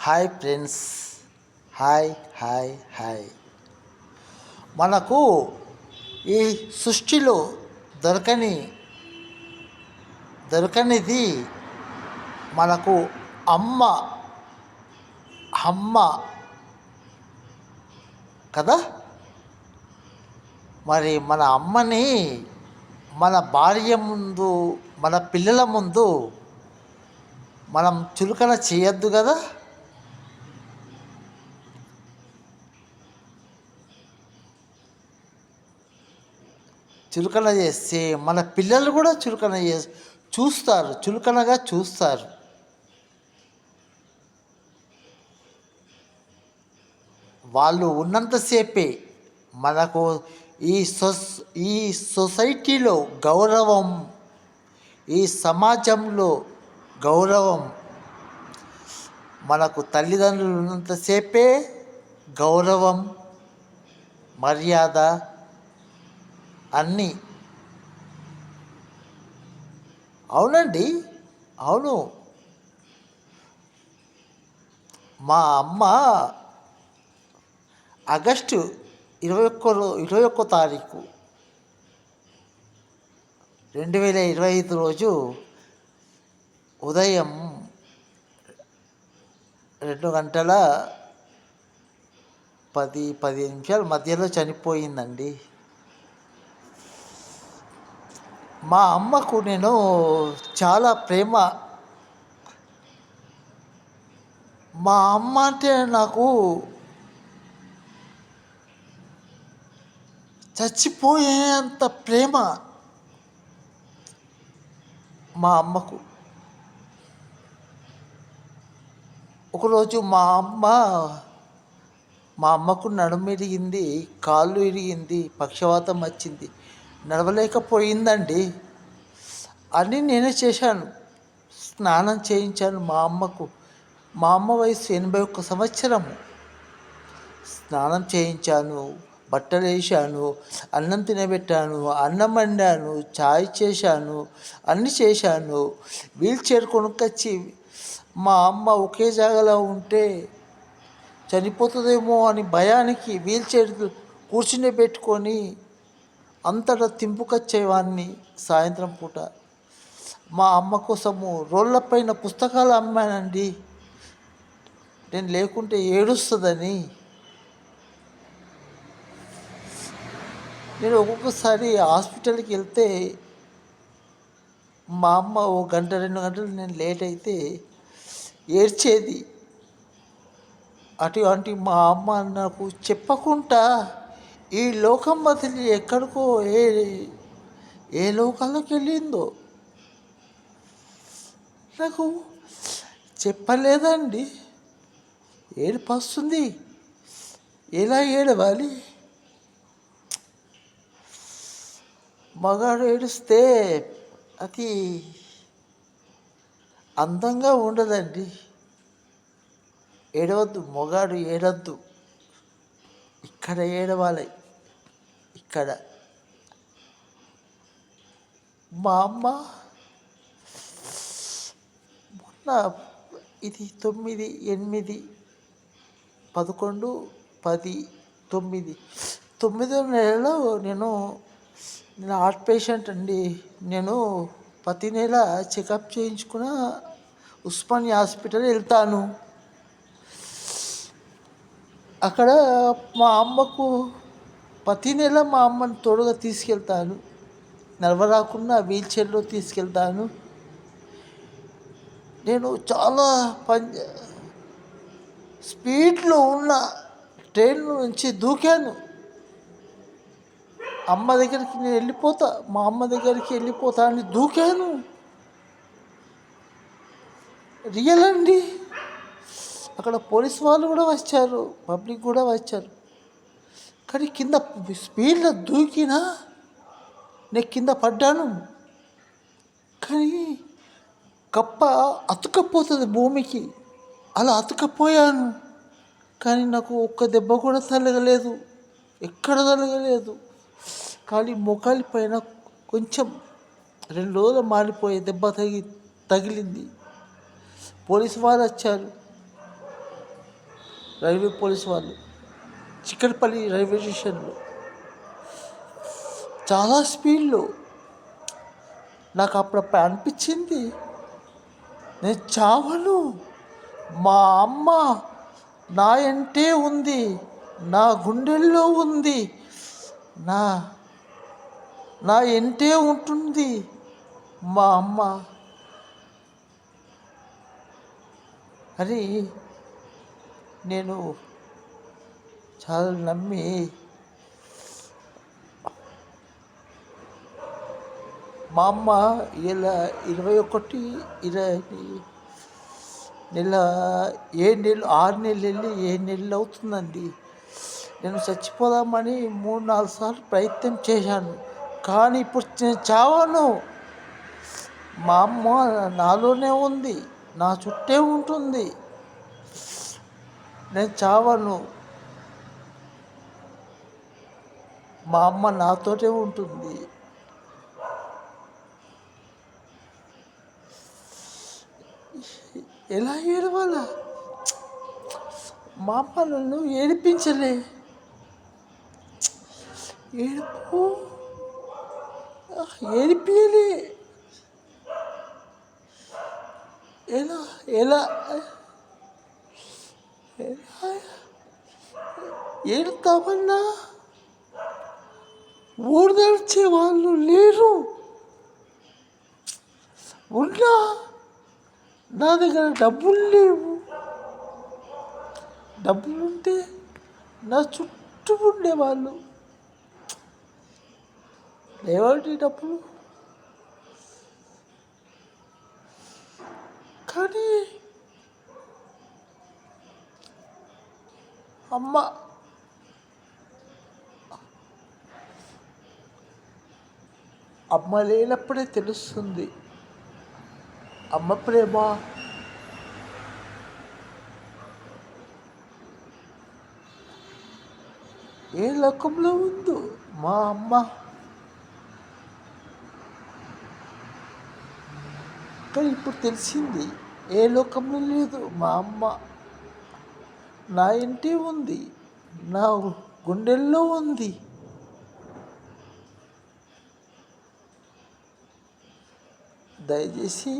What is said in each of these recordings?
Hi friends. Hi hi hi. మనకు ఈ సృష్టిలో దొరకని దొరకనిది మనకు అమ్మ. అమ్మ కదా. మరి మన అమ్మని మన భార్య ముందు, మన పిల్లల ముందు మనం చులకన చేయొద్దు కదా. చులకన చేస్తే మన పిల్లలు కూడా చులకనగా చూస్తారు. వాళ్ళు ఉన్నంతసేపే మనకు ఈ ఈ సొసైటీలో గౌరవం, ఈ సమాజంలో గౌరవం. మనకు తల్లిదండ్రులు ఉన్నంతసేపే గౌరవం, మర్యాద అన్నీ. అవునండి, అవును. మా అమ్మ ఆగస్టు 21 తారీఖు 2025 రోజు ఉదయం 2 గంటల 10 మధ్యలో చనిపోయిందండి. మా అమ్మకు నేను చాలా ప్రేమ. మా అమ్మ అంటే నాకు చచ్చిపోయేంత ప్రేమ మా అమ్మకు. ఒకరోజు మా అమ్మకు నడుము ఇరిగింది, కాళ్ళు ఇరిగింది, పక్షవాతం వచ్చింది, నడవలేకపోయిందండి. అన్నీ నేనే చేశాను. స్నానం చేయించాను మా అమ్మకు. మా అమ్మ వయసు 81 సంవత్సరము. స్నానం చేయించాను, బట్టలు వేసాను, అన్నం తినబెట్టాను, అన్నం వండాను, చాయ్ చేశాను, అన్నీ చేశాను. వీల్ చైర్ కొనుక్కొచ్చి మా అమ్మ ఒకే జాగాలో ఉంటే చనిపోతుందేమో అని భయానికి వీల్ చైర్ కూర్చుని పెట్టుకొని అంతటా తింపుకొచ్చేవాడిని. సాయంత్రం పూట మా అమ్మ కోసము రోళ్ళపైన పుస్తకాలు అమ్మానండి, నేను లేకుంటే ఏడుస్తుందని. నేను ఒక్కొక్కసారి హాస్పిటల్కి వెళ్తే మా అమ్మ 1-2 గంటలు నేను లేట్ అయితే ఏడ్చేది. అటువంటి మా అమ్మ నాకు చెప్పకుండా ఈ లోకం వదిలి ఎక్కడికో ఏ లోకాలకు వెళ్ళిందో నాకు చెప్పలేదండి. ఏడుపు వస్తుంది, ఎలా ఏడవాలి? మగాడు ఏడుస్తే అది అందంగా ఉండదండి. ఏడవద్దు, మొగాడు ఏడవద్దు. ఇక్కడ ఏడవాలి, ఇక్కడ. మా అమ్మ మొన్న ఇది 9, 8, 11, 10, 9 9వ నెలలో నేను హార్ట్ పేషెంట్ అండి. నేను ప్రతి నెల చెకప్ చేయించుకున్న ఉస్మానియా హాస్పిటల్ వెళ్తాను. అక్కడ మా అమ్మకు ప్రతి నెల మా అమ్మని తోడుగా తీసుకెళ్తాను. నడవరాకున్నా వీల్ చైర్లో తీసుకెళ్తాను. నేను చాలా స్పీడ్లో ఉన్న ట్రైన్ నుంచి దూకాను. అమ్మ దగ్గరికి నేను వెళ్ళిపోతా, మా అమ్మ దగ్గరికి వెళ్ళిపోతా అని దూకాను. రియల్ అండి. అక్కడ పోలీస్ వాళ్ళు కూడా వచ్చారు, పబ్లిక్ కూడా వచ్చారు. కానీ కింద స్పీడ్లో దూకినా నేను కింద పడ్డాను. కానీ కప్ప అతుక్కపోతుంది భూమికి, అలా అతుక్కపోయాను. కానీ నాకు ఒక్క దెబ్బ కూడా తగలలేదు, ఎక్కడ తగలలేదు. కానీ మొఖాలి పైన కొంచెం 2 రోజులు మారిపోయే దెబ్బ తగిలింది. పోలీసు వాళ్ళు వచ్చారు, రైల్వే పోలీస్ వాళ్ళు చిక్కడపల్లి రైల్వే స్టేషన్లో చాలా స్పీడ్లో. నాకు అప్పుడప్పుడు అనిపించింది, నేను చావను, మా అమ్మ నా ఎంటే ఉంది, నా గుండెల్లో ఉంది, నా నా ఎంటే ఉంటుంది మా అమ్మ అని నేను చాలా నమ్మి మా అమ్మ ఇలా 21 నెల 7 నెలలు 6 నెలలు వెళ్ళి 7 నెలలు అవుతుందండి. నేను చచ్చిపోదామని 3-4 సార్లు ప్రయత్నం చేశాను, కానీ ఇప్పుడు నేను చావను. మా అమ్మ నాలోనే ఉంది, నా చుట్టే ఉంటుంది, నేను చావను, మా అమ్మ నాతోటే ఉంటుంది. ఎలా ఏడవాలా? మా అమ్మ నన్ను ఏడిపించలే. ఏడుపు ఏడిపియలే. ఎలా ఎలా ఏడుతామన్నా ఓదార్చే వాళ్ళు లేరు. ఉన్నా నా దగ్గర డబ్బులు లేవు. డబ్బులుంటే నా చుట్టూ ఉండేవాళ్ళు. లేవండి డబ్బులు, కానీ అమ్మ లేనప్పుడే తెలుస్తుంది అమ్మ ప్రేమ. ఏ లోకంలో ఉందో మా అమ్మ, కానీ ఇప్పుడు తెలిసింది ఏ లోకంలో లేదు మా అమ్మ. నా ఇంటి ఉంది, నా గుండెల్లో ఉంది. దయచేసి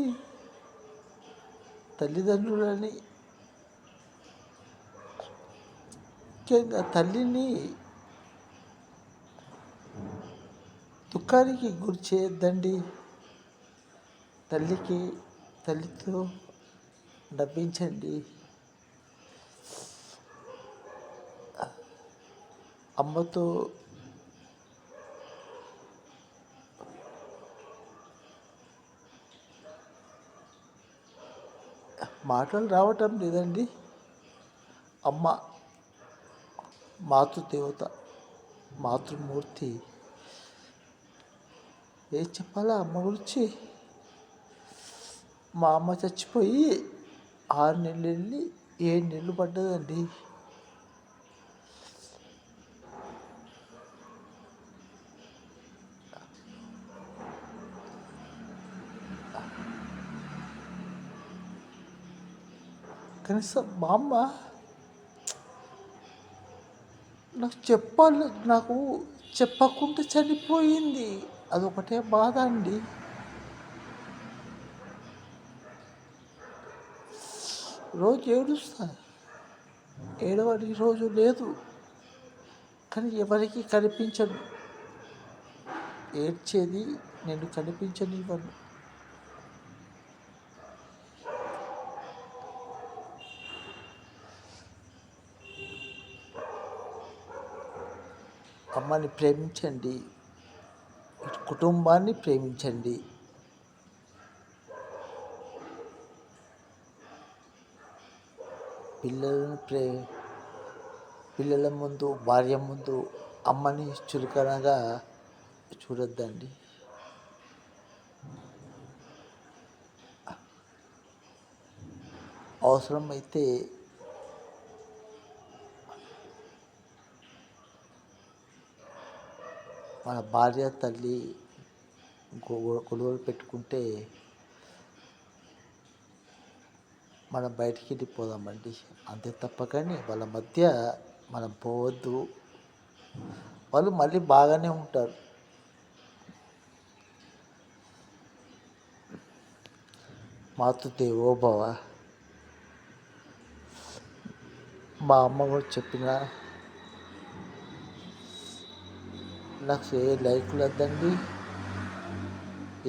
తల్లిదండ్రులని, ముఖ్యంగా తల్లిని దుఃఖానికి గురి చేయొద్దండి. తల్లితో నవ్వించండి. అమ్మతో మాటలు రావటం లేదండి. అమ్మ మాతృదేవత, మాతృమూర్తి. ఏం చెప్పాలా అమ్మ గురించి? మా అమ్మ చచ్చిపోయి 6 నెలలు వెళ్ళి 7 నెలలు పడ్డదండి. కనీసం మా అమ్మ నాకు చెప్పకుండా చనిపోయింది. అదొకటే బాధ అండి. రోజు ఏడుస్తా, ఏడవని రోజు లేదు, కానీ ఎవరికి కనిపించదు. ఏడ్చేది నేను కనిపించనివ్వను. అమ్మని ప్రేమించండి, కుటుంబాన్ని ప్రేమించండి. పిల్లల ముందు, భార్య ముందు అమ్మని చులకనగా చూడొద్దండి. అవసరమైతే మన భార్య, తల్లి గొడవలు పెట్టుకుంటే మనం బయటికి వెళ్ళిపోదామండి, అంతే తప్ప కానీ వాళ్ళ మధ్య మనం పోవద్దు. వాళ్ళు మళ్ళీ బాగానే ఉంటారు. మాతృదేవో భవ. మా అమ్మ కూడా చెప్పిన, నాకు ఏ లైకులు వద్దండి,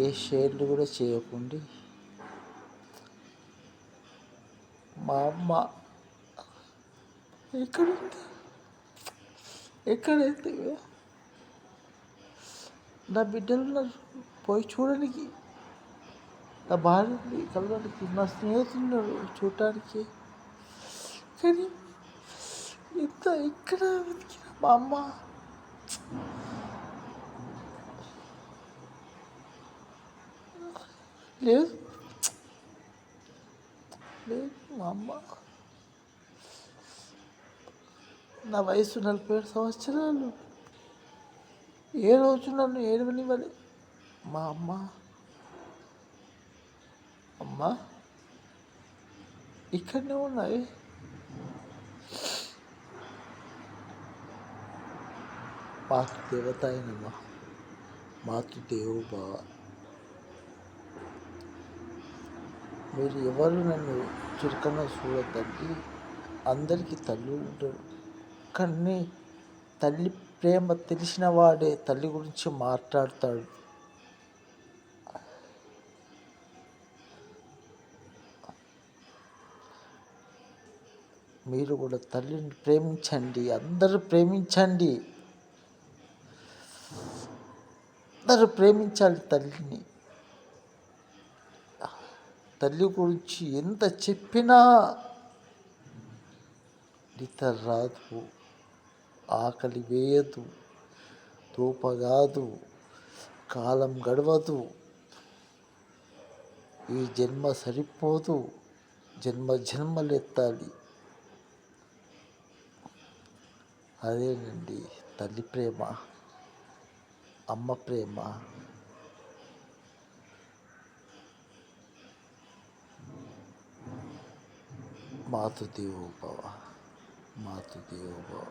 ఏ షేర్లు కూడా చేయకండి. మా అమ్మ ఎక్కడుంది, ఎక్కడైతే నా బిడ్డలు ఉన్నారు, పోయి చూడడానికి, నా భార్యని కలవడానికి, నా స్నేహితులు చూడటానికి. కానీ ఎంత ఎక్కడ వెతికిన మా అమ్మ లేదు, లేదు. మా అమ్మ, నా వయసు 47 సంవత్సరాలు, ఏ రోజు నన్ను ఏడవనివ్వలే మా అమ్మ. అమ్మ ఇక్కడనే ఉన్నాయి. మాతృదేవత అయినమ్మా, మాతృదేవో భవ. మీరు ఎవరు నన్ను చురుకన చూడద్దండి. అందరికీ తల్లి ఉంటాడు, కానీ తల్లి ప్రేమ తెలిసిన వాడే తల్లి గురించి మాట్లాడతాడు. మీరు కూడా తల్లిని ప్రేమించండి, అందరూ ప్రేమించండి, అందరూ ప్రేమించాలి తల్లిని. తల్లి గురించి ఎంత చెప్పినా నిద్ర రాదు, ఆకలి వేయదు, తూపగాదు, కాలం గడవదు, ఈ జన్మ సరిపోదు, జన్మ జన్మలెత్తాలి. అదేనండి తల్లి ప్రేమ, అమ్మ ప్రేమ. మాతృదేవో భవ, మాతృదేవో భవ.